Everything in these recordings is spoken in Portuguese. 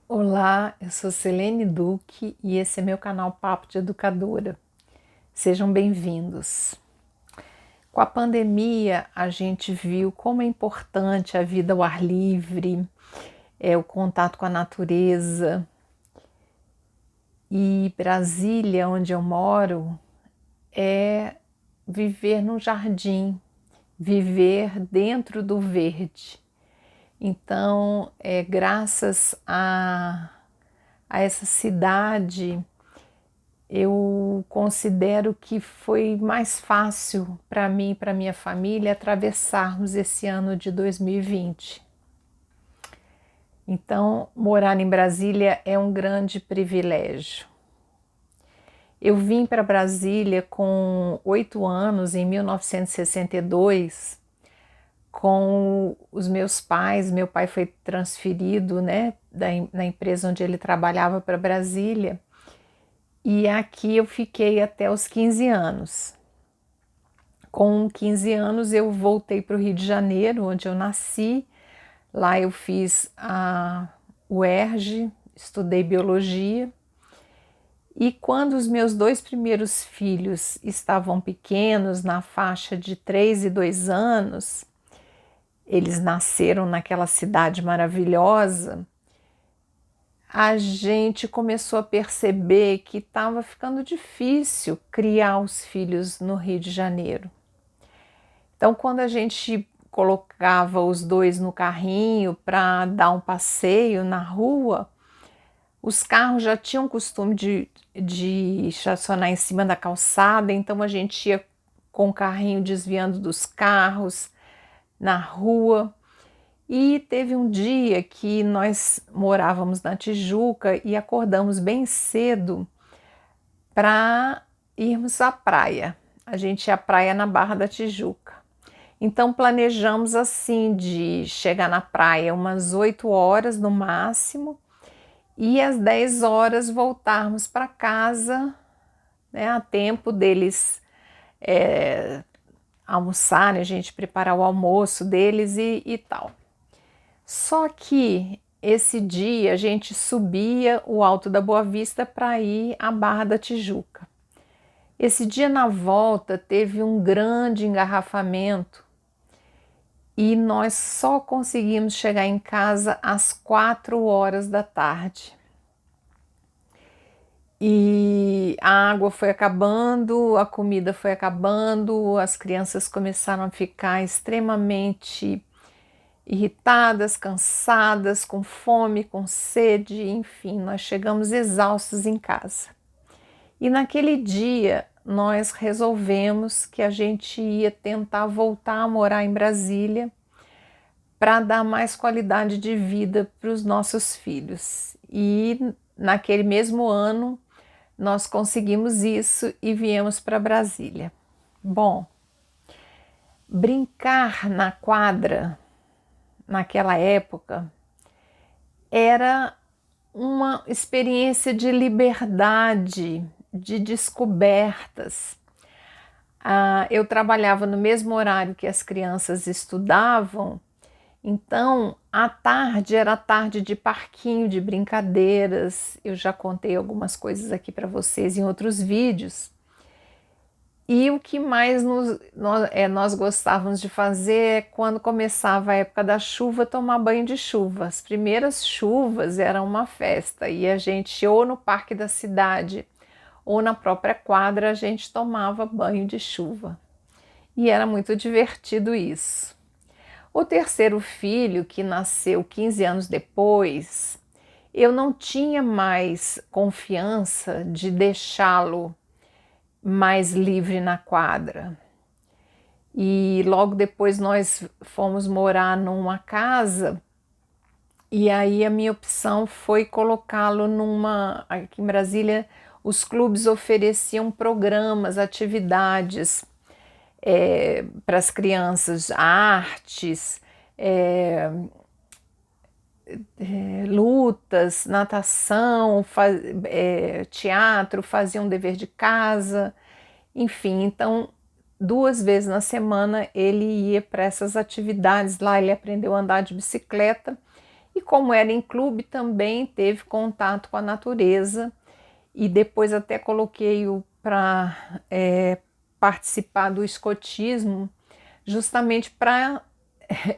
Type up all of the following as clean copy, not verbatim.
Olá, eu sou Selene Duque e esse é meu canal Papo de Educadora. Sejam bem-vindos. Com a pandemia, a gente viu como é importante a vida ao ar livre, o contato com a natureza. E Brasília, onde eu moro, é viver num jardim, viver dentro do verde. Então, graças a essa cidade, eu considero que foi mais fácil para mim e para minha família atravessarmos esse ano de 2020. Então, morar em Brasília é um grande privilégio. Eu vim para Brasília com 8 anos, em 1962, com os meus pais. Meu pai foi transferido, né, da empresa onde ele trabalhava para Brasília. E aqui eu fiquei até os 15 anos. Com 15 anos eu voltei para o Rio de Janeiro, onde eu nasci. Lá eu fiz a UERJ, estudei biologia. E quando os meus 2 primeiros filhos estavam pequenos, na faixa de 3 e 2 anos, eles nasceram naquela cidade maravilhosa, a gente começou a perceber que estava ficando difícil criar os filhos no Rio de Janeiro. Então, quando a gente colocava os dois no carrinho para dar um passeio na rua, os carros já tinham costume de estacionar em cima da calçada, então a gente ia com o carrinho desviando dos carros na rua. E teve um dia que nós morávamos na Tijuca e acordamos bem cedo para irmos à praia. A gente ia à praia na Barra da Tijuca. Então planejamos assim de chegar na praia umas 8 horas no máximo e às 10 horas voltarmos para casa, né, a tempo deles almoçarem, a gente preparar o almoço deles e tal. Só que esse dia a gente subia o Alto da Boa Vista para ir à Barra da Tijuca. Esse dia na volta teve um grande engarrafamento e nós só conseguimos chegar em casa às 4 horas da tarde. E a água foi acabando, a comida foi acabando, as crianças começaram a ficar extremamente irritadas, cansadas, com fome, com sede, enfim, nós chegamos exaustos em casa. E naquele dia nós resolvemos que a gente ia tentar voltar a morar em Brasília para dar mais qualidade de vida para os nossos filhos. E naquele mesmo ano nós conseguimos isso e viemos para Brasília. Bom, brincar na quadra naquela época era uma experiência de liberdade, de descobertas. Eu trabalhava no mesmo horário que as crianças estudavam, então à tarde era tarde de parquinho, de brincadeiras. Eu já contei algumas coisas aqui para vocês em outros vídeos. E o que mais nós gostávamos de fazer é, quando começava a época da chuva, tomar banho de chuva. As primeiras chuvas eram uma festa e a gente, ou no parque da cidade ou na própria quadra, a gente tomava banho de chuva. E era muito divertido isso. O terceiro filho, que nasceu 15 anos depois, eu não tinha mais confiança de deixá-lo mais livre na quadra. E logo depois nós fomos morar numa casa e aí a minha opção foi colocá-lo numa... Aqui em Brasília os clubes ofereciam programas, atividades para as crianças, artes, lutas, natação, teatro, faziam dever de casa, enfim. Então 2 vezes na semana ele ia para essas atividades lá. Ele aprendeu a andar de bicicleta E como era em clube, também teve contato com a natureza, e depois até coloquei-o para participar do escotismo, justamente para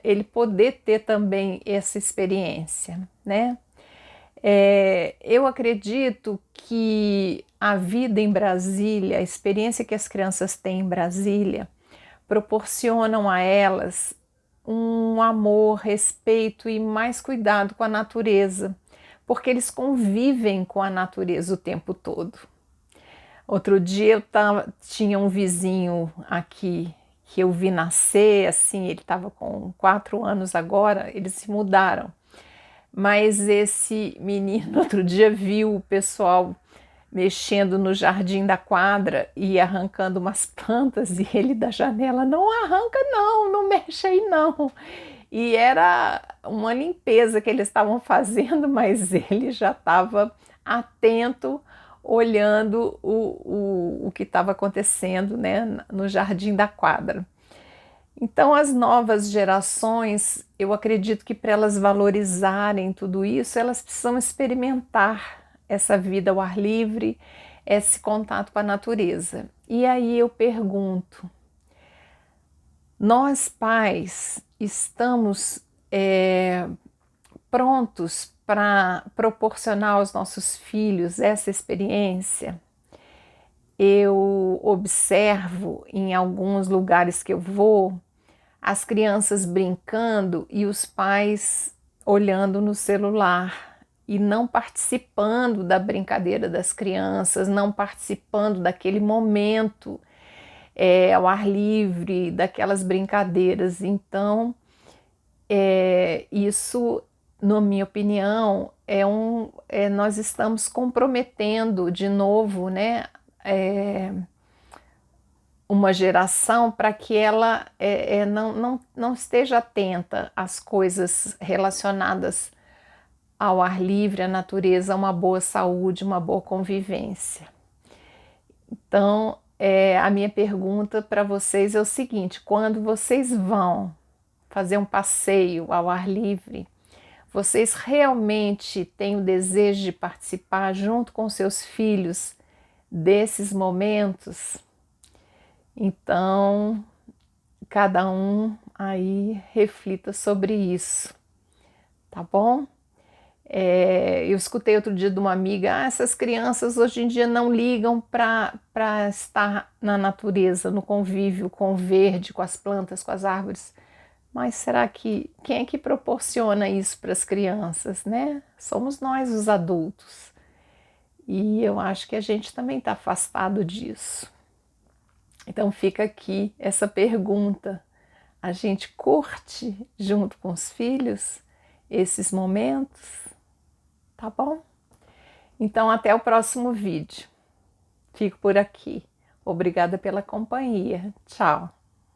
ele poder ter também essa experiência, né? Eu acredito que a vida em Brasília, a experiência que as crianças têm em Brasília, proporcionam a elas um amor, respeito e mais cuidado com a natureza, porque eles convivem com a natureza o tempo todo. Outro dia tinha um vizinho aqui que eu vi nascer, assim, ele estava com 4 anos agora, eles se mudaram. Mas esse menino outro dia viu o pessoal mexendo no jardim da quadra e arrancando umas plantas, e ele da janela: não arranca não, não mexe aí não. E era uma limpeza que eles estavam fazendo, mas ele já estava atento, olhando o que estava acontecendo, né, no jardim da quadra. Então, as novas gerações, eu acredito que para elas valorizarem tudo isso, elas precisam experimentar essa vida ao ar livre, esse contato com a natureza. E aí eu pergunto: nós pais estamos prontos para proporcionar aos nossos filhos essa experiência? Eu observo em alguns lugares que eu vou as crianças brincando e os pais olhando no celular e não participando da brincadeira das crianças, não participando daquele momento ao ar livre, daquelas brincadeiras. Então, isso, na minha opinião, nós estamos comprometendo de novo, né, uma geração para que ela não esteja atenta às coisas relacionadas ao ar livre, à natureza, a uma boa saúde, uma boa convivência. Então, a minha pergunta para vocês é o seguinte: quando vocês vão fazer um passeio ao ar livre, vocês realmente têm o desejo de participar junto com seus filhos desses momentos? Então, cada um aí reflita sobre isso, tá bom? Eu escutei outro dia de uma amiga: essas crianças hoje em dia não ligam para estar na natureza, no convívio com o verde, com as plantas, com as árvores. Mas será que quem é que proporciona isso para as crianças, né? Somos nós, os adultos. E eu acho que a gente também está afastado disso. Então fica aqui essa pergunta: a gente curte junto com os filhos esses momentos? Tá bom? Então até o próximo vídeo. Fico por aqui. Obrigada pela companhia. Tchau!